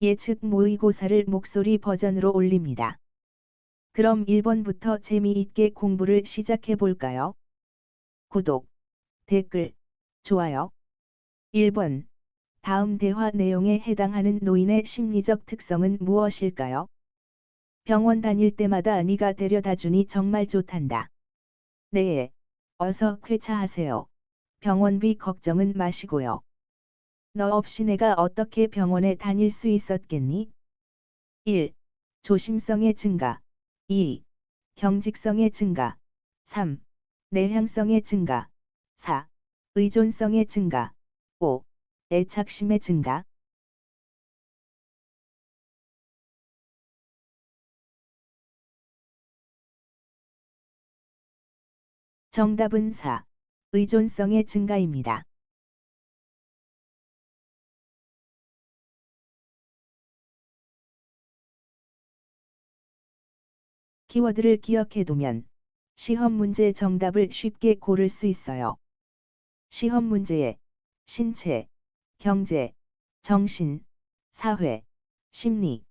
예측 모의고사를 목소리 버전으로 올립니다. 그럼 1번부터 재미있게 공부를 시작해 볼까요? 구독, 댓글, 좋아요. 1번. 다음 대화 내용에 해당하는 노인의 심리적 특성은 무엇일까요? 병원 다닐 때마다 네가 데려다 주니 정말 좋단다. 네. 어서 쾌차하세요. 병원비 걱정은 마시고요. 너 없이 내가 어떻게 병원에 다닐 수 있었겠니? 1. 조심성의 증가. 2. 경직성의 증가. 3. 내향성의 증가. 4. 의존성의 증가. 5. 애착심의 증가. 정답은 4. 의존성의 증가입니다. 키워드를 기억해두면 시험 문제 정답을 쉽게 고를 수 있어요. 시험 문제에 신체, 경제, 정신, 사회, 심리,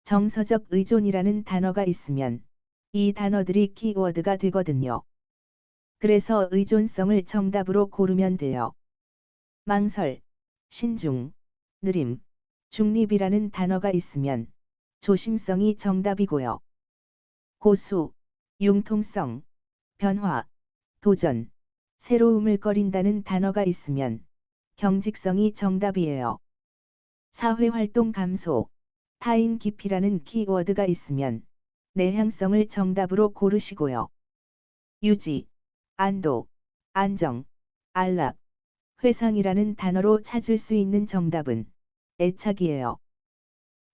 정서적 의존이라는 단어가 있으면 이 단어들이 키워드가 되거든요. 그래서 의존성을 정답으로 고르면 돼요. 망설, 신중, 느림, 중립이라는 단어가 있으면 조심성이 정답이고요. 고수, 융통성, 변화, 도전, 새로움을 꺼린다는 단어가 있으면 경직성이 정답이에요. 사회활동 감소, 타인 깊이라는 키워드가 있으면 내향성을 정답으로 고르시고요. 유지, 안도, 안정, 안락, 회상이라는 단어로 찾을 수 있는 정답은 애착이에요.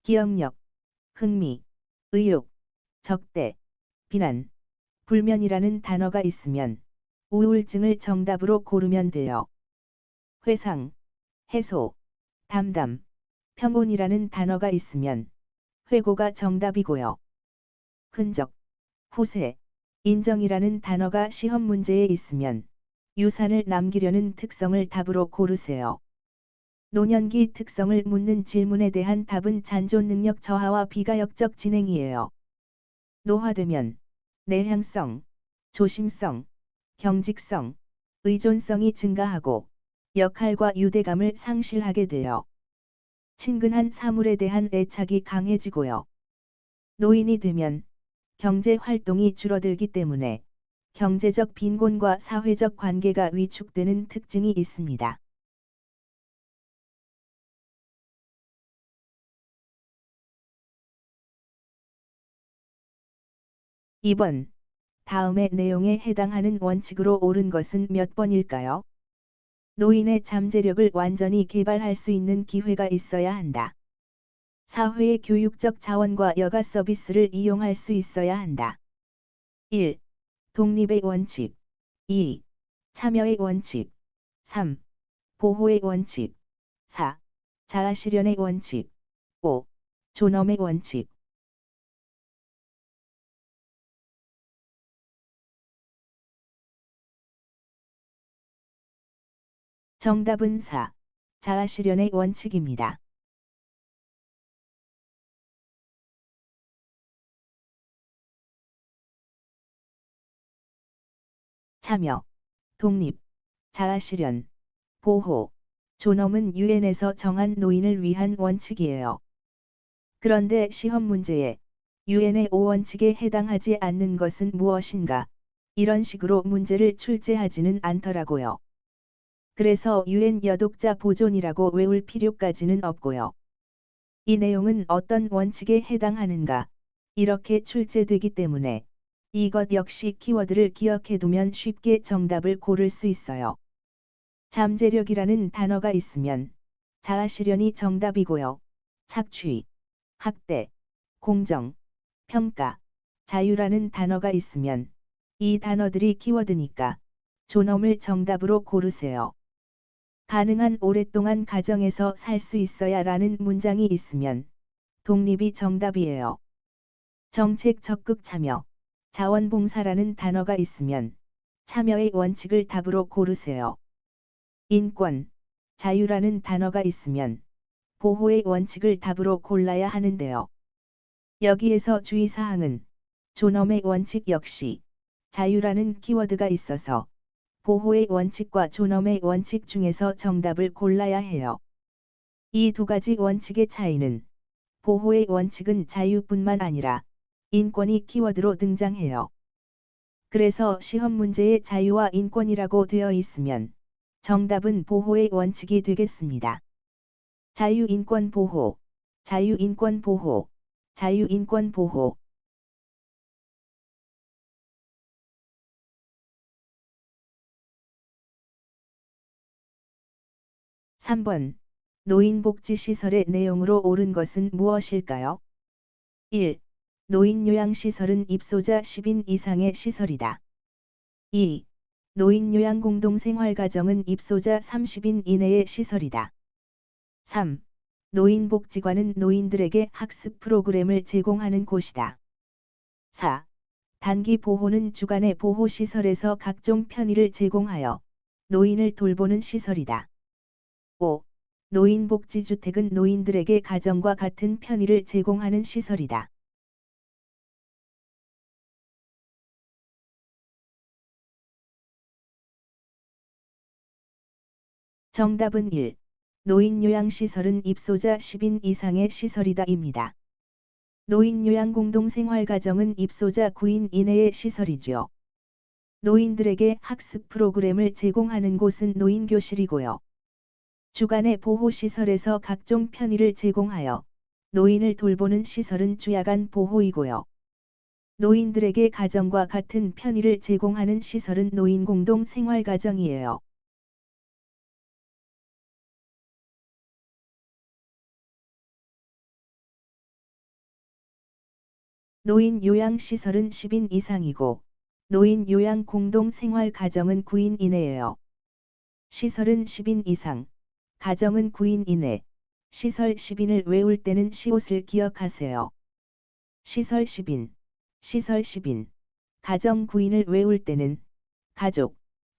기억력, 흥미, 의욕, 적대, 비난, 불면이라는 단어가 있으면 우울증을 정답으로 고르면 돼요. 회상, 해소, 담담, 평온이라는 단어가 있으면 회고가 정답이고요. 흔적, 후세, 인정이라는 단어가 시험 문제에 있으면 유산을 남기려는 특성을 답으로 고르세요. 노년기 특성을 묻는 질문에 대한 답은 잔존 능력 저하와 비가역적 진행이에요. 노화되면 내향성, 조심성, 경직성, 의존성이 증가하고 역할과 유대감을 상실하게 돼요. 친근한 사물에 대한 애착이 강해지고요. 노인이 되면 경제 활동이 줄어들기 때문에 경제적 빈곤과 사회적 관계가 위축되는 특징이 있습니다. (2번) 다음의 내용에 해당하는 원칙으로 옳은 것은 몇 번일까요? 노인의 잠재력을 완전히 개발할 수 있는 기회가 있어야 한다. 사회의 교육적 자원과 여가 서비스를 이용할 수 있어야 한다. 1. 독립의 원칙. 2. 참여의 원칙. 3. 보호의 원칙. 4. 자아실현의 원칙. 5. 존엄의 원칙. 정답은 4. 자아실현의 원칙입니다. 참여, 독립, 자아실현, 보호, 존엄은 유엔에서 정한 노인을 위한 원칙이에요. 그런데 시험 문제에 유엔의 5원칙에 해당하지 않는 것은 무엇인가? 이런 식으로 문제를 출제하지는 않더라고요. 그래서 유엔 여독자 보존이라고 외울 필요까지는 없고요. 이 내용은 어떤 원칙에 해당하는가? 이렇게 출제되기 때문에 이것 역시 키워드를 기억해두면 쉽게 정답을 고를 수 있어요. 잠재력이라는 단어가 있으면 자아실현이 정답이고요. 착취, 학대, 공정, 평가, 자유라는 단어가 있으면 이 단어들이 키워드니까 존엄을 정답으로 고르세요. 가능한 오랫동안 가정에서 살 수 있어야 라는 문장이 있으면 독립이 정답이에요. 정책 적극 참여, 자원봉사라는 단어가 있으면 참여의 원칙을 답으로 고르세요. 인권, 자유라는 단어가 있으면 보호의 원칙을 답으로 골라야 하는데요. 여기에서 주의사항은 존엄의 원칙 역시 자유라는 키워드가 있어서 보호의 원칙과 존엄의 원칙 중에서 정답을 골라야 해요. 이 두 가지 원칙의 차이는 보호의 원칙은 자유뿐만 아니라 인권이 키워드로 등장해요. 그래서 시험 문제에 자유와 인권이라고 되어 있으면 정답은 보호의 원칙이 되겠습니다. 자유인권 보호, 자유인권 보호, 자유인권 보호. 3번. 노인복지시설의 내용으로 옳은 것은 무엇일까요? 1. 노인요양시설은 입소자 10인 이상의 시설이다. 2. 노인요양공동생활가정은 입소자 30인 이내의 시설이다. 3. 노인복지관은 노인들에게 학습 프로그램을 제공하는 곳이다. 4. 단기 보호는 주간의 보호시설에서 각종 편의를 제공하여 노인을 돌보는 시설이다. 5. 노인복지주택은 노인들에게 가정과 같은 편의를 제공하는 시설이다. 정답은 1. 노인요양시설은 입소자 10인 이상의 시설이다입니다. 노인요양공동생활가정은 입소자 9인 이내의 시설이지요. 노인들에게 학습 프로그램을 제공하는 곳은 노인교실이고요. 주간의 보호시설에서 각종 편의를 제공하여 노인을 돌보는 시설은 주야간 보호이고요. 노인들에게 가정과 같은 편의를 제공하는 시설은 노인공동생활가정이에요. 노인 요양시설은 10인 이상이고 노인 요양 공동생활 가정은 9인 이내예요. 시설은 10인 이상, 가정은 9인 이내. 시설 10인을 외울 때는 시옷을 기억하세요. 시설 10인, 시설 10인, 가정 9인을 외울 때는 가족,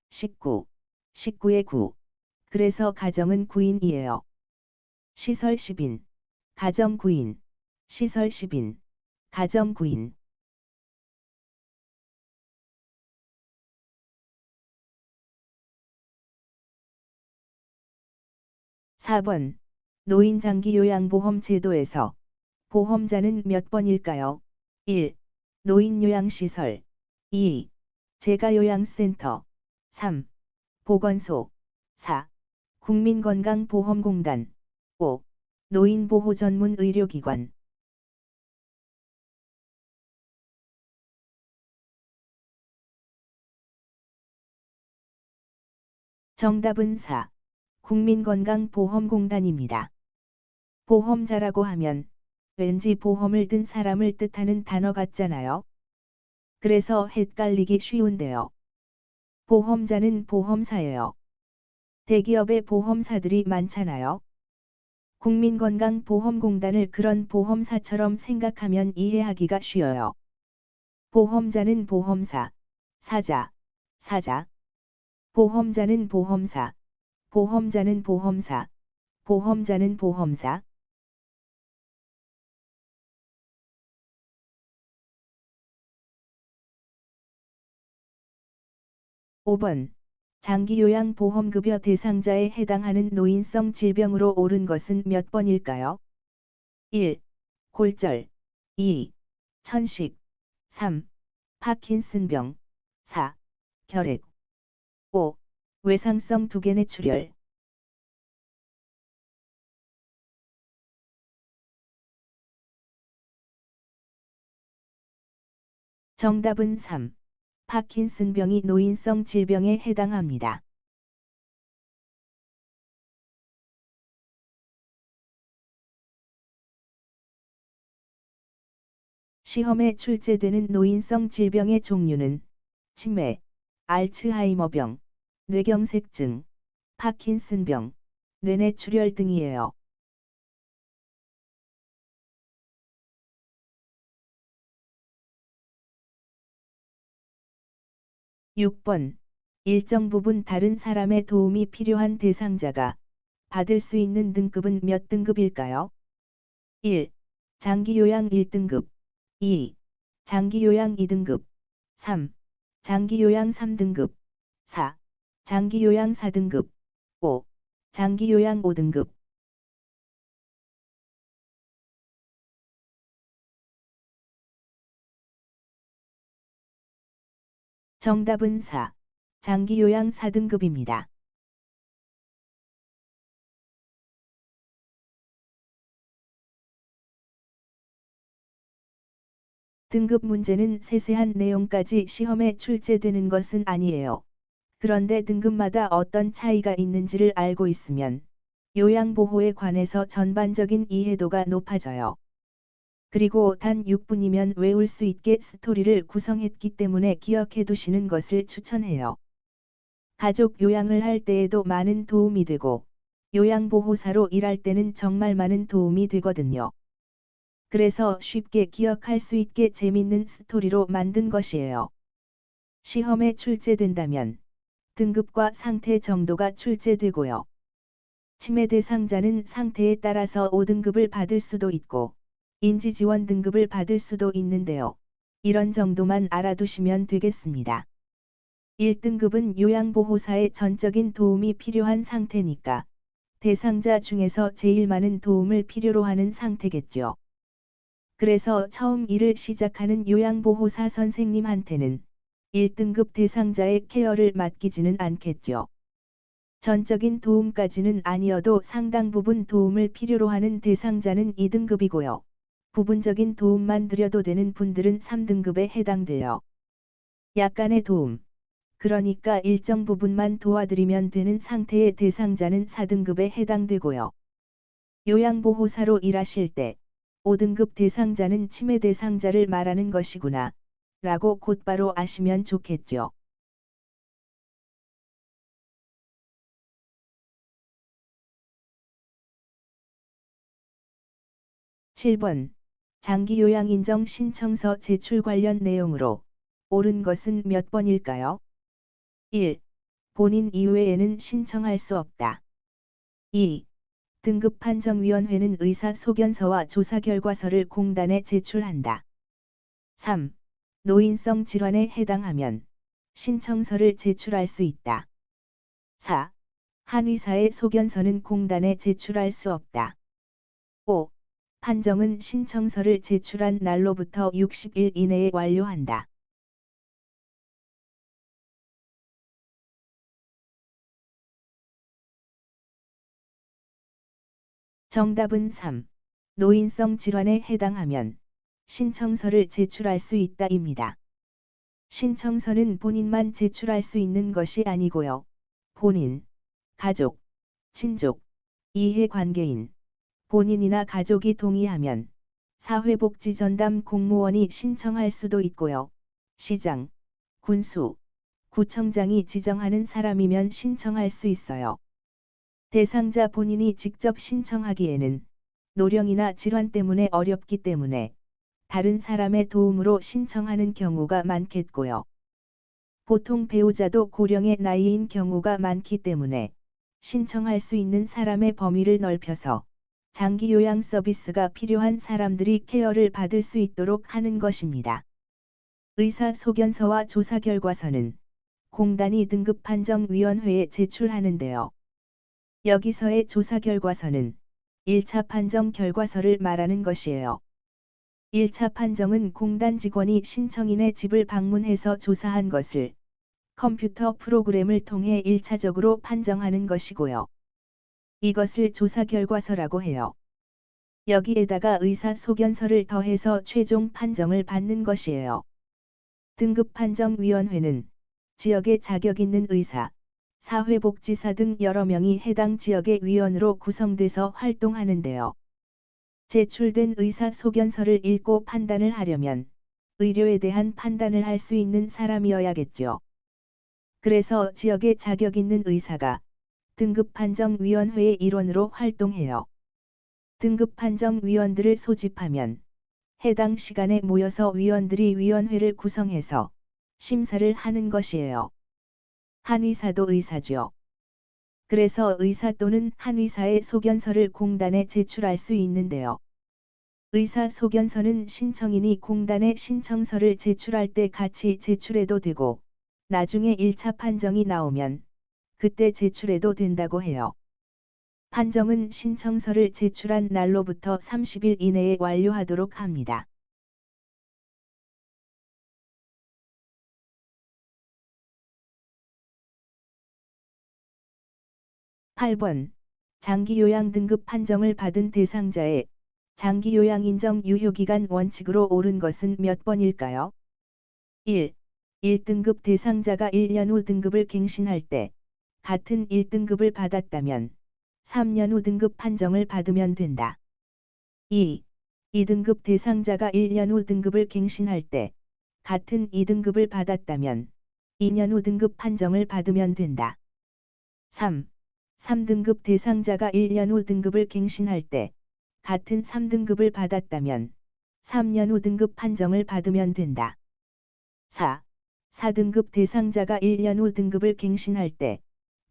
식구, 식구의 9. 그래서 가정은 9인이에요. 시설 10인, 가정 9인, 시설 10인, 가정 9인. 4번. 노인장기요양보험 제도에서 보험자는 몇 번일까요? 1. 노인요양시설 2. 재가요양센터 3. 보건소 4. 국민건강보험공단 5. 노인보호전문의료기관. 정답은 4. 국민건강보험공단입니다. 보험자라고 하면 왠지 보험을 든 사람을 뜻하는 단어 같잖아요. 그래서 헷갈리기 쉬운데요. 보험자는 보험사예요. 대기업의 보험사들이 많잖아요. 국민건강보험공단을 그런 보험사처럼 생각하면 이해하기가 쉬워요. 보험자는 보험사, 사자, 사자. 보험자는 보험사, 보험자는 보험사, 보험자는 보험사. 5번. 장기요양보험급여 대상자에 해당하는 노인성 질병으로 옳은 것은 몇 번일까요? 1. 골절 2. 천식 3. 파킨슨병 4. 결핵 5. 외상성 두개뇌출혈. 정답은 3. 파킨슨병이 노인성 질병에 해당합니다. 시험에 출제되는 노인성 질병의 종류는 치매, 알츠하이머병, 뇌경색증, 파킨슨병, 뇌뇌출혈 등이에요. 6번. 일정 부분 다른 사람의 도움이 필요한 대상자가 받을 수 있는 등급은 몇 등급일까요? 1. 장기요양 1등급 2. 장기요양 2등급 3. 장기요양 3등급 4. 장기요양 4등급 5. 장기요양 5등급 정답은 4. 장기요양 4등급입니다. 등급 문제는 세세한 내용까지 시험에 출제되는 것은 아니에요. 그런데 등급마다 어떤 차이가 있는지를 알고 있으면 요양보호에 관해서 전반적인 이해도가 높아져요. 그리고 단 6분이면 외울 수 있게 스토리를 구성했기 때문에 기억해 두시는 것을 추천해요. 가족 요양을 할 때에도 많은 도움이 되고, 요양보호사로 일할 때는 정말 많은 도움이 되거든요. 그래서 쉽게 기억할 수 있게 재밌는 스토리로 만든 것이에요. 시험에 출제된다면 등급과 상태 정도가 출제되고요. 치매 대상자는 상태에 따라서 5등급을 받을 수도 있고 인지지원 등급을 받을 수도 있는데요. 이런 정도만 알아두시면 되겠습니다. 1등급은 요양보호사의 전적인 도움이 필요한 상태니까 대상자 중에서 제일 많은 도움을 필요로 하는 상태겠죠. 그래서 처음 일을 시작하는 요양보호사 선생님한테는 1등급 대상자의 케어를 맡기지는 않겠죠. 전적인 도움까지는 아니어도 상당 부분 도움을 필요로 하는 대상자는 2등급이고요. 부분적인 도움만 드려도 되는 분들은 3등급에 해당돼요. 약간의 도움, 그러니까 일정 부분만 도와드리면 되는 상태의 대상자는 4등급에 해당되고요. 요양보호사로 일하실 때 5등급 대상자는 치매 대상자를 말하는 것이구나 라고 곧바로 아시면 좋겠죠. 7번. 장기요양인정 신청서 제출 관련 내용으로 옳은 것은 몇 번일까요? 1. 본인 이외에는 신청할 수 없다. 2. 등급판정위원회는 의사소견서와 조사결과서를 공단에 제출한다. 3. 노인성 질환에 해당하면 신청서를 제출할 수 있다. 4. 한의사의 소견서는 공단에 제출할 수 없다. 5. 판정은 신청서를 제출한 날로부터 60일 이내에 완료한다. 정답은 3. 노인성 질환에 해당하면 신청서를 제출할 수 있다입니다. 신청서는 본인만 제출할 수 있는 것이 아니고요. 본인, 가족, 친족, 이해관계인, 본인이나 가족이 동의하면 사회복지전담 공무원이 신청할 수도 있고요. 시장, 군수, 구청장이 지정하는 사람이면 신청할 수 있어요. 대상자 본인이 직접 신청하기에는 노령이나 질환 때문에 어렵기 때문에 다른 사람의 도움으로 신청하는 경우가 많겠고요. 보통 배우자도 고령의 나이인 경우가 많기 때문에 신청할 수 있는 사람의 범위를 넓혀서 장기요양 서비스가 필요한 사람들이 케어를 받을 수 있도록 하는 것입니다. 의사소견서와 조사결과서는 공단이 등급판정위원회에 제출하는데요. 여기서의 조사결과서는 1차 판정 결과서를 말하는 것이에요. 1차 판정은 공단 직원이 신청인의 집을 방문해서 조사한 것을 컴퓨터 프로그램을 통해 1차적으로 판정하는 것이고요. 이것을 조사결과서라고 해요. 여기에다가 의사소견서를 더해서 최종 판정을 받는 것이에요. 등급판정위원회는 지역에 자격 있는 의사, 사회복지사 등 여러 명이 해당 지역의 위원으로 구성돼서 활동하는데요. 제출된 의사소견서를 읽고 판단을 하려면 의료에 대한 판단을 할 수 있는 사람이어야겠죠. 그래서 지역에 자격 있는 의사가 등급판정위원회의 일원으로 활동해요. 등급판정위원들을 소집하면 해당 시간에 모여서 위원들이 위원회를 구성해서 심사를 하는 것이에요. 한의사도 의사죠. 그래서 의사 또는 한의사의 소견서를 공단에 제출할 수 있는데요. 의사 소견서는 신청인이 공단에 신청서를 제출할 때 같이 제출해도 되고, 나중에 1차 판정이 나오면 그때 제출해도 된다고 해요. 판정은 신청서를 제출한 날로부터 30일 이내에 완료하도록 합니다. (8번) 장기요양 등급 판정을 받은 대상자의 장기요양 인정 유효기간 원칙으로 옳은 것은 몇 번일까요? 1. 1등급 대상자가 1년 후 등급을 갱신할 때 같은 1등급을 받았다면 3년 후 등급 판정을 받으면 된다. 2. 2등급 대상자가 1년 후 등급을 갱신할 때 같은 2등급을 받았다면 2년 후 등급 판정을 받으면 된다. 3. 3등급 대상자가 1년 후 등급을 갱신할 때 같은 3등급을 받았다면 3년 후 등급 판정을 받으면 된다. 4. 4등급 대상자가 1년 후 등급을 갱신할 때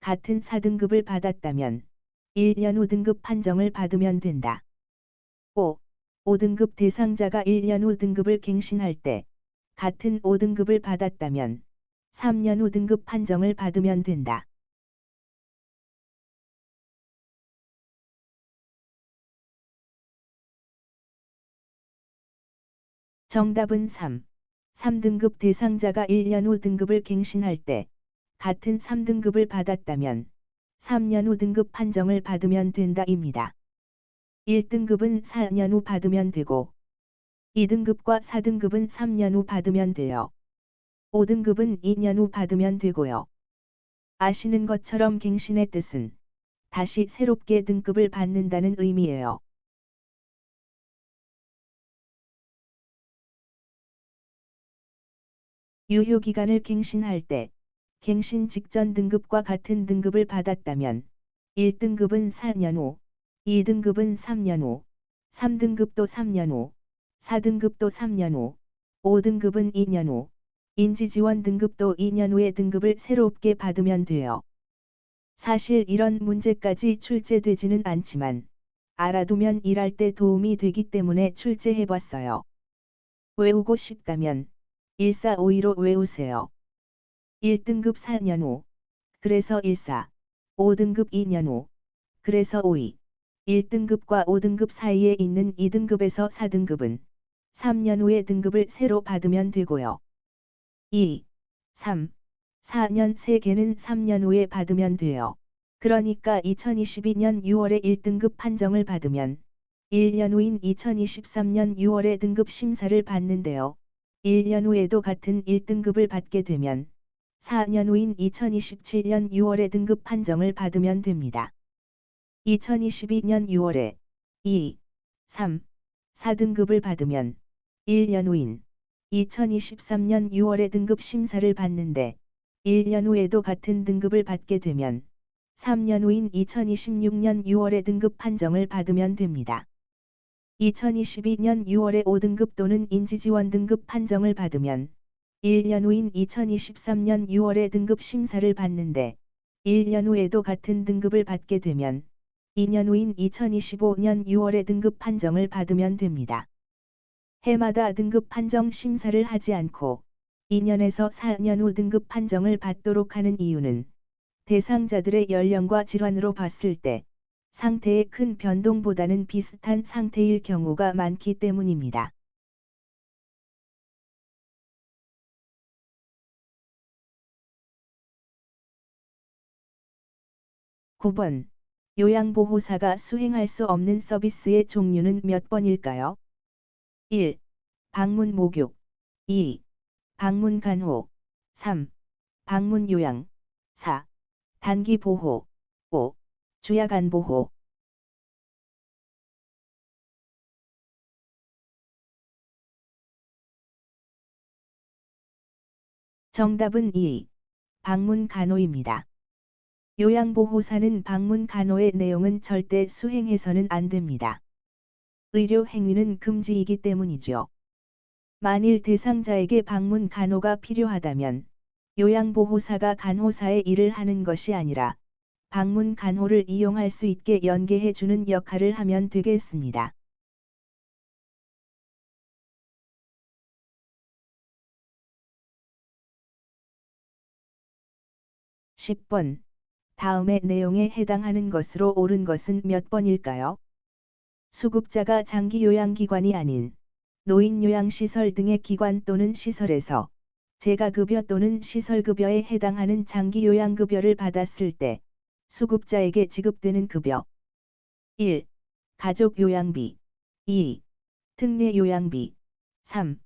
같은 4등급을 받았다면 1년 후 등급 판정을 받으면 된다. 5. 5등급 대상자가 1년 후 등급을 갱신할 때 같은 5등급을 받았다면 3년 후 등급 판정을 받으면 된다. 정답은 3. 3등급 대상자가 1년 후 등급을 갱신할 때 같은 3등급을 받았다면 3년 후 등급 판정을 받으면 된다입니다. 1등급은 4년 후 받으면 되고 2등급과 4등급은 3년 후 받으면 돼요. 5등급은 2년 후 받으면 되고요. 아시는 것처럼 갱신의 뜻은 다시 새롭게 등급을 받는다는 의미예요. 유효기간을 갱신할 때 갱신 직전 등급과 같은 등급을 받았다면 1등급은 4년 후, 2등급은 3년 후, 3등급도 3년 후, 4등급도 3년 후, 5등급은 2년 후, 인지지원 등급도 2년 후에 등급을 새롭게 받으면 돼요. 사실 이런 문제까지 출제되지는 않지만 알아두면 일할 때 도움이 되기 때문에 출제해봤어요. 외우고 싶다면 1452로 외우세요. 1등급 4년 후, 그래서 14, 5등급 2년 후, 그래서 52, 1등급과 5등급 사이에 있는 2등급에서 4등급은 3년 후에 등급을 새로 받으면 되고요. 2, 3, 4년 3개는 3년 후에 받으면 돼요. 그러니까 2022년 6월에 1등급 판정을 받으면 1년 후인 2023년 6월에 등급 심사를 받는데요. 1년 후에도 같은 1등급을 받게 되면 4년 후인 2027년 6월에 등급 판정을 받으면 됩니다. 2022년 6월에 2, 3, 4등급을 받으면 1년 후인 2023년 6월에 등급 심사를 받는데 1년 후에도 같은 등급을 받게 되면 3년 후인 2026년 6월에 등급 판정을 받으면 됩니다. 2022년 6월에 5등급 또는 인지지원 등급 판정을 받으면 1년 후인 2023년 6월에 등급 심사를 받는데 1년 후에도 같은 등급을 받게 되면 2년 후인 2025년 6월에 등급 판정을 받으면 됩니다. 해마다 등급 판정 심사를 하지 않고 2년에서 4년 후 등급 판정을 받도록 하는 이유는 대상자들의 연령과 질환으로 봤을 때 상태의 큰 변동보다는 비슷한 상태일 경우가 많기 때문입니다. 9번. 요양보호사가 수행할 수 없는 서비스의 종류는 몇 번일까요? 1. 방문 목욕 2. 방문 간호 3. 방문 요양 4. 단기 보호 5. 주야간 보호 정답은 2. 방문 간호입니다. 요양보호사는 방문 간호의 내용은 절대 수행해서는 안 됩니다. 의료 행위는 금지이기 때문이죠. 만일 대상자에게 방문 간호가 필요하다면 요양보호사가 간호사의 일을 하는 것이 아니라 방문 간호를 이용할 수 있게 연계해 주는 역할을 하면 되겠습니다. 10번. 다음의 내용에 해당하는 것으로 옳은 것은 몇 번일까요? 수급자가 장기 요양기관이 아닌 노인 요양시설 등의 기관 또는 시설에서 재가급여 또는 시설급여에 해당하는 장기 요양급여를 받았을 때 수급자에게 지급되는 급여. 1. 가족 요양비. 2. 특례 요양비. 3.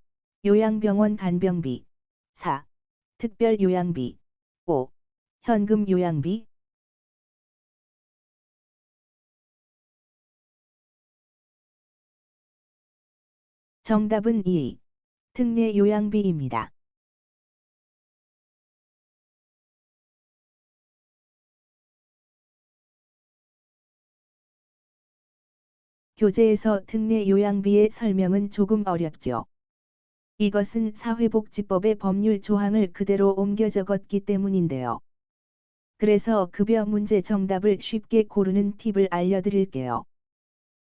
요양병원 간병비. 4. 특별 요양비. 5. 현금 요양비. 정답은 2. 특례 요양비입니다. 교재에서 특례 요양비의 설명은 조금 어렵죠. 이것은 사회복지법의 법률 조항을 그대로 옮겨 적었기 때문인데요. 그래서 급여 문제 정답을 쉽게 고르는 팁을 알려드릴게요.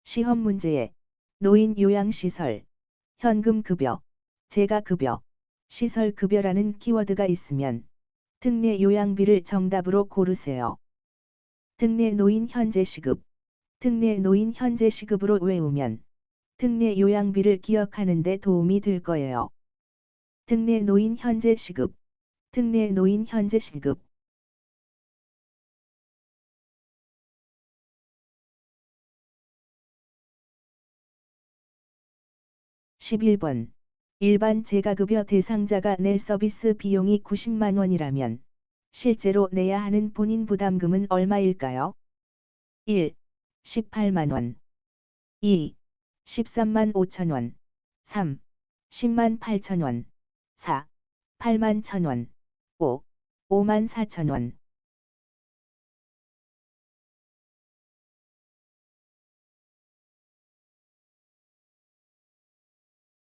시험 문제에 노인 요양시설, 현금급여, 재가급여, 시설급여라는 키워드가 있으면 특례 요양비를 정답으로 고르세요. 특례 노인 현재 시급, 특례 노인 현재 시급으로 외우면 특례 요양비를 기억하는 데 도움이 될 거예요. 특례 노인 현재 시급, 특례 노인 현재 시급. 11번. 일반 재가급여 대상자가 낼 서비스 비용이 90만 원이라면 실제로 내야 하는 본인 부담금은 얼마일까요? 1. 18만 원. 2. 13만 5천 원. 3. 10만 8천 원. 4. 8만 1천 원. 5. 5만 4천 원.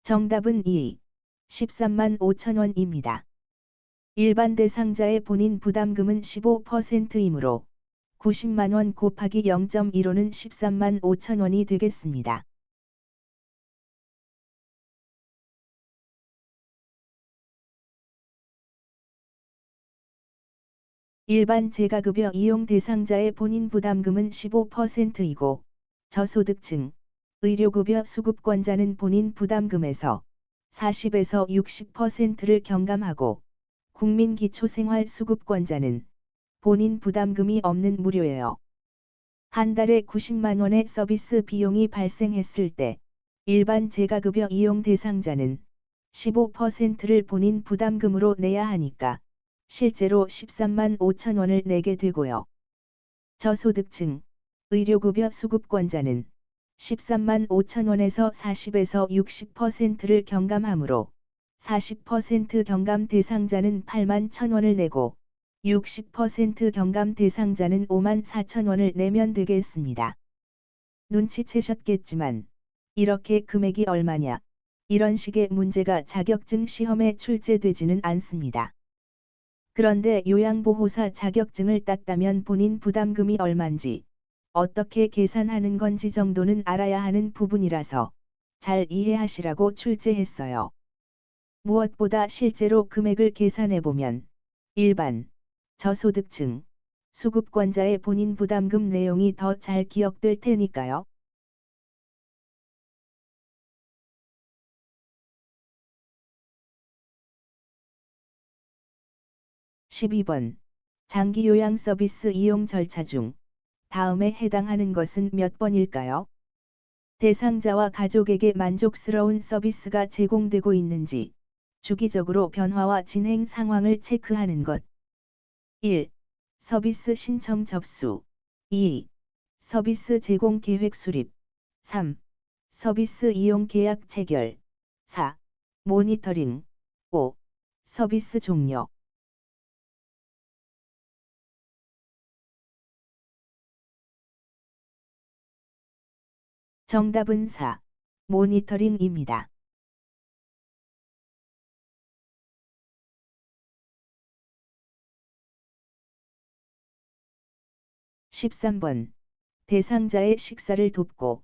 정답은 2. 13만 5천 원입니다. 일반 대상자의 본인 부담금은 15%이므로 90만 원 곱하기 0.15는 13만 5천 원이 되겠습니다. 일반 재가급여 이용 대상자의 본인 부담금은 15%이고 저소득층, 의료급여 수급권자는 본인 부담금에서 40에서 60%를 경감하고 국민기초생활수급권자는 본인 부담금이 없는 무료예요. 한 달에 90만 원의 서비스 비용이 발생했을 때 일반 재가급여 이용 대상자는 15%를 본인 부담금으로 내야 하니까 실제로 13만 5천 원을 내게 되고요. 저소득층, 의료급여 수급권자는 13만 5천 원에서 40에서 60%를 경감하므로 40% 경감 대상자는 8만 1천 원을 내고 60% 경감 대상자는 5만 4천 원을 내면 되겠습니다. 눈치채셨겠지만 이렇게 금액이 얼마냐? 이런 식의 문제가 자격증 시험에 출제되지는 않습니다. 그런데 요양보호사 자격증을 땄다면 본인 부담금이 얼만지, 어떻게 계산하는 건지 정도는 알아야 하는 부분이라서 잘 이해하시라고 출제했어요. 무엇보다 실제로 금액을 계산해보면 일반, 저소득층, 수급권자의 본인 부담금 내용이 더 잘 기억될 테니까요. 12번. 장기 요양 서비스 이용 절차 중 다음에 해당하는 것은 몇 번일까요? 대상자와 가족에게 만족스러운 서비스가 제공되고 있는지 주기적으로 변화와 진행 상황을 체크하는 것. 1. 서비스 신청 접수. 2. 서비스 제공 계획 수립. 3. 서비스 이용 계약 체결. 4. 모니터링. 5. 서비스 종료. 정답은 4. 모니터링입니다. 13번. 대상자의 식사를 돕고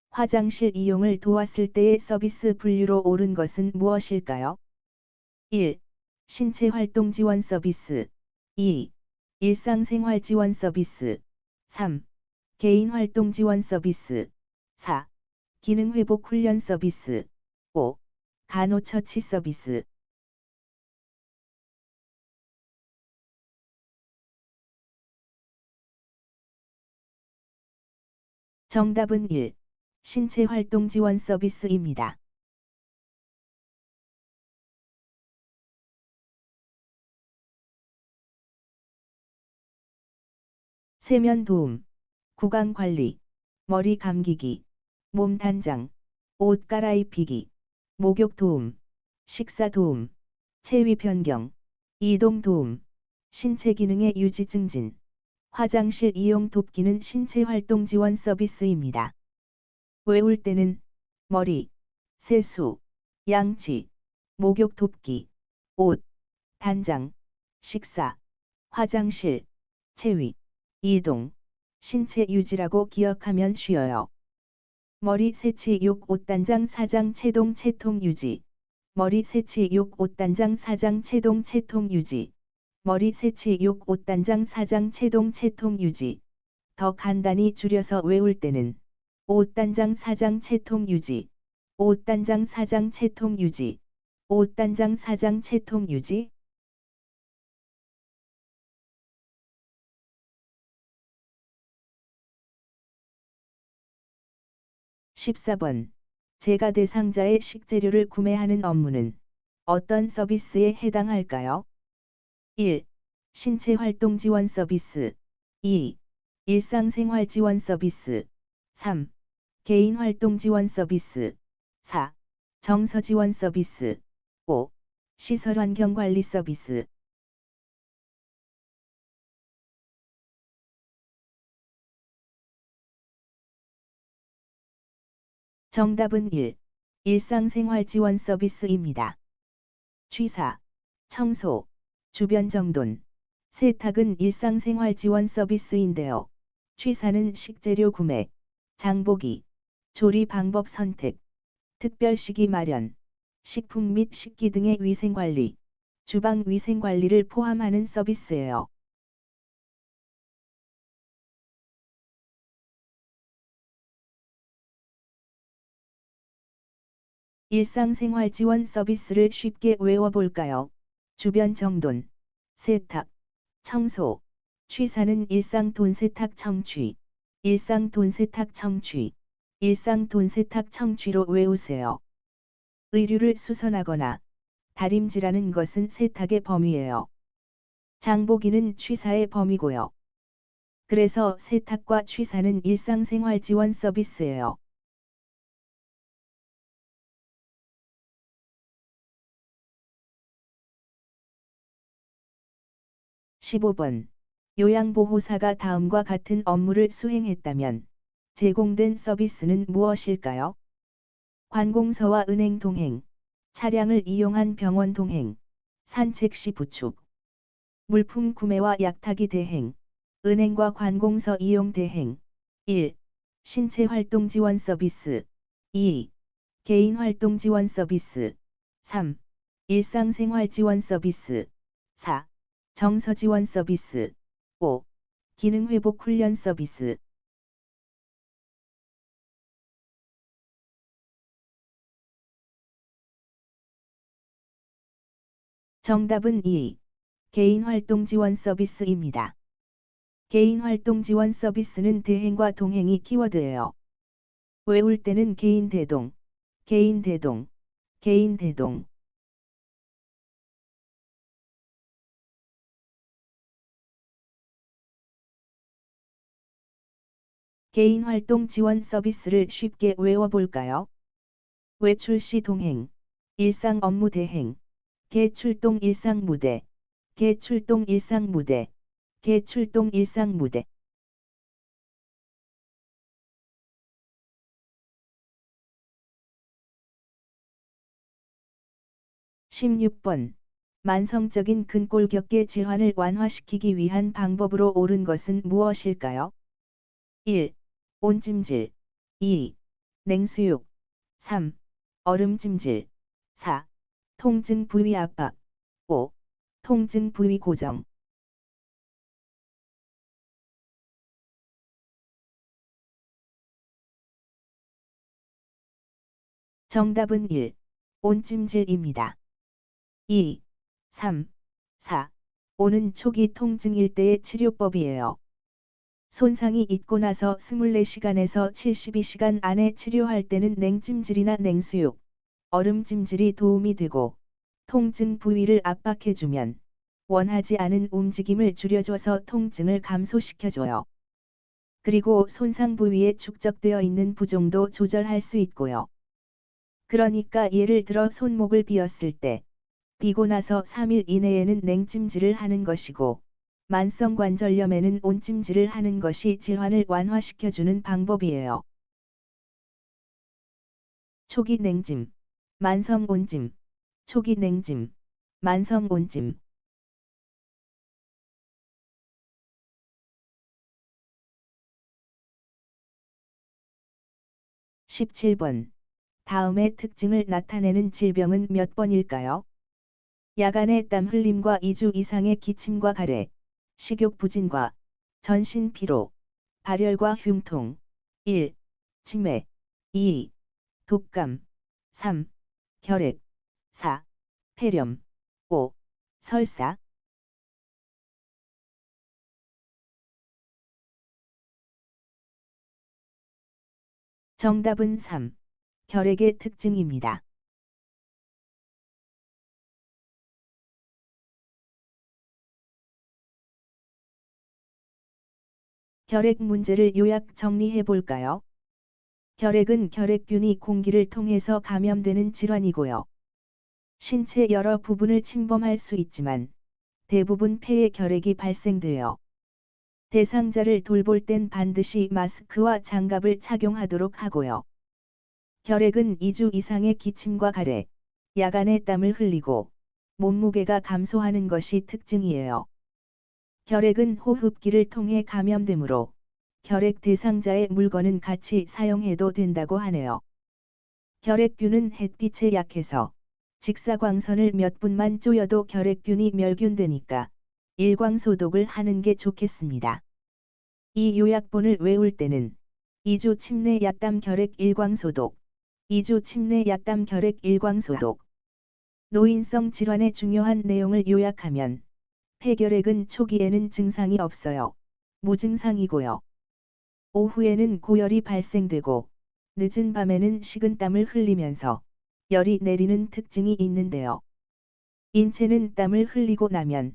화장실 이용을 도왔을 때의 서비스 분류로 옳은 것은 무엇일까요? 1. 신체활동 지원 서비스. 2. 일상생활 지원 서비스. 3. 개인활동 지원 서비스. 4. 기능회복 훈련 서비스. 5. 간호처치 서비스. 정답은 1. 신체활동 지원 서비스입니다. 세면 도움, 구강 관리, 머리 감기기, 몸 단장, 옷 갈아입히기, 목욕 도움, 식사 도움, 체위 변경, 이동 도움, 신체 기능의 유지 증진, 화장실 이용 돕기는 신체활동 지원 서비스입니다. 외울 때는 머리, 세수, 양치, 목욕 돕기, 옷, 단장, 식사, 화장실, 체위, 이동, 신체 유지라고 기억하면 쉬워요. 머리 세치 욕 옷단장 사장 체동 체통 유지. 머리 세치 욕 옷단장 사장 체동 체통 유지. 머리 세치 욕 옷단장 사장 체동 체통 유지. 더 간단히 줄여서 외울 때는 옷단장 사장 체통 유지. 옷단장 사장 체통 유지. 옷단장 사장 체통 유지. 14번. 제가 대상자의 식재료를 구매하는 업무는 어떤 서비스에 해당할까요? 1. 신체활동 지원 서비스. 2. 일상생활 지원 서비스. 3. 개인활동 지원 서비스. 4. 정서 지원 서비스. 5. 시설환경 관리 서비스. 정답은 1. 일상생활 지원 서비스입니다. 취사, 청소, 주변 정돈, 세탁은 일상생활 지원 서비스인데요. 취사는 식재료 구매, 장보기, 조리 방법 선택, 특별 시기 마련, 식품 및 식기 등의 위생관리, 주방 위생관리를 포함하는 서비스예요. '일상생활 지원 서비스를 쉽게 외워볼까요? 주변 정돈, 세탁, 청소, 취사는 일상 돈세탁 청취, 일상 돈세탁 청취, 일상 돈세탁 청취로 외우세요. 의류를 수선하거나 다림질하는 것은 세탁의 범위예요. 장보기는 취사의 범위고요. 그래서 세탁과 취사는 일상생활 지원 서비스예요. 15번. 요양보호사가 다음과 같은 업무를 수행했다면 제공된 서비스는 무엇일까요? 관공서와 은행 동행, 차량을 이용한 병원 동행, 산책 시 부축, 물품 구매와 약타기 대행, 은행과 관공서 이용 대행. 1. 신체활동 지원 서비스. 2. 개인활동 지원 서비스. 3. 일상생활 지원 서비스. 4. 정서 지원 서비스. 5. 기능회복 훈련 서비스. 정답은 2. 개인활동 지원 서비스입니다. 개인활동 지원 서비스는 대행과 동행이 키워드예요. 외울 때는 개인 대동, 개인 대동, 개인 대동. 개인활동 지원 서비스를 쉽게 외워볼까요? 외출 시 동행, 일상 업무 대행, 개출동 일상 무대, 개출동 일상 무대, 개출동 일상 무대. 16번. 만성적인 근골격계 질환을 완화시키기 위한 방법으로 옳은 것은 무엇일까요? 1. 온찜질 2. 냉수육 3. 얼음찜질 4. 통증 부위 압박 5. 통증 부위 고정. 정답은 1. 온찜질입니다. 2. 3. 4. 5는 초기 통증일 때의 치료법이에요. 손상이 있고 나서 24시간에서 72시간 안에 치료할 때는 냉찜질이나 냉수육, 얼음찜질이 도움이 되고, 통증 부위를 압박해주면 원하지 않은 움직임을 줄여줘서 통증을 감소시켜줘요. 그리고 손상 부위에 축적되어 있는 부종도 조절할 수 있고요. 그러니까 예를 들어 손목을 비었을 때, 비고 나서 3일 이내에는 냉찜질을 하는 것이고, 만성관절염에는 온찜질을 하는 것이 질환을 완화시켜주는 방법이에요. 초기 냉찜, 만성 온찜, 초기 냉찜, 만성 온찜. 17번. 다음의 특징을 나타내는 질병은 몇 번일까요? 야간의 땀 흘림과 2주 이상의 기침과 가래, 식욕 부진과 전신 피로, 발열과 흉통. 1. 치매 2. 독감 3. 결핵 4. 폐렴 5. 설사. 정답은 3. 결핵의 특징입니다. 결핵 문제를 요약 정리해 볼까요? 결핵은 결핵균이 공기를 통해서 감염되는 질환이고요. 신체 여러 부분을 침범할 수 있지만 대부분 폐에 결핵이 발생돼요. 대상자를 돌볼 땐 반드시 마스크와 장갑을 착용하도록 하고요. 결핵은 2주 이상의 기침과 가래, 야간에 땀을 흘리고 몸무게가 감소하는 것이 특징이에요. 결핵은 호흡기를 통해 감염되므로 결핵 대상자의 물건은 같이 사용해도 된다고 하네요. 결핵균은 햇빛에 약해서 직사광선을 몇 분만 쬐어도 결핵균이 멸균되니까 일광소독을 하는 게 좋겠습니다. 이 요약본을 외울 때는 2주 침내 약담 결핵 일광소독, 2주 침내 약담 결핵 일광소독, 노인성 질환의 중요한 내용을 요약하면 폐결핵은 초기에는 증상이 없어요. 무증상이고요. 오후에는 고열이 발생되고 늦은 밤에는 식은땀을 흘리면서 열이 내리는 특징이 있는데요. 인체는 땀을 흘리고 나면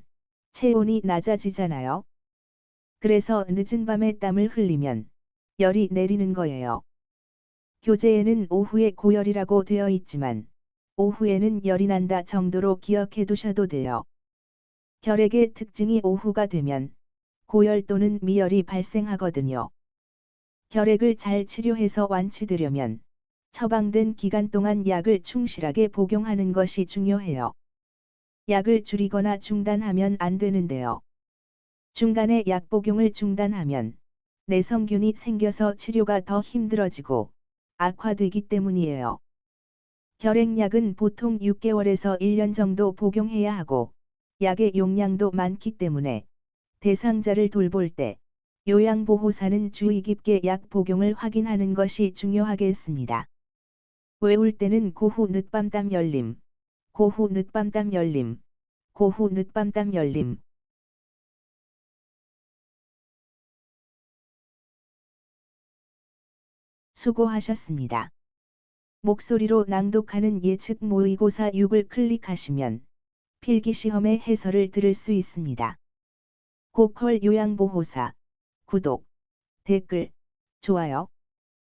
체온이 낮아지잖아요. 그래서 늦은 밤에 땀을 흘리면 열이 내리는 거예요. 교재에는 오후에 고열이라고 되어 있지만 오후에는 열이 난다 정도로 기억해 두셔도 돼요. 결핵의 특징이 오후가 되면 고열 또는 미열이 발생하거든요. 결핵을 잘 치료해서 완치되려면 처방된 기간 동안 약을 충실하게 복용하는 것이 중요해요. 약을 줄이거나 중단하면 안 되는데요. 중간에 약 복용을 중단하면 내성균이 생겨서 치료가 더 힘들어지고 악화되기 때문이에요. 결핵약은 보통 6개월에서 1년 정도 복용해야 하고 약의 용량도 많기 때문에 대상자를 돌볼 때 요양보호사는 주의 깊게 약 복용을 확인하는 것이 중요하겠습니다. 외울 때는 고후 늦밤땀 열림, 고후 늦밤땀 열림, 고후 늦밤땀 열림. 수고하셨습니다. 목소리로 낭독하는 예측 모의고사 6을 클릭하시면 필기시험의 해설을 들을 수 있습니다. 고퀄 요양보호사, 구독, 댓글, 좋아요.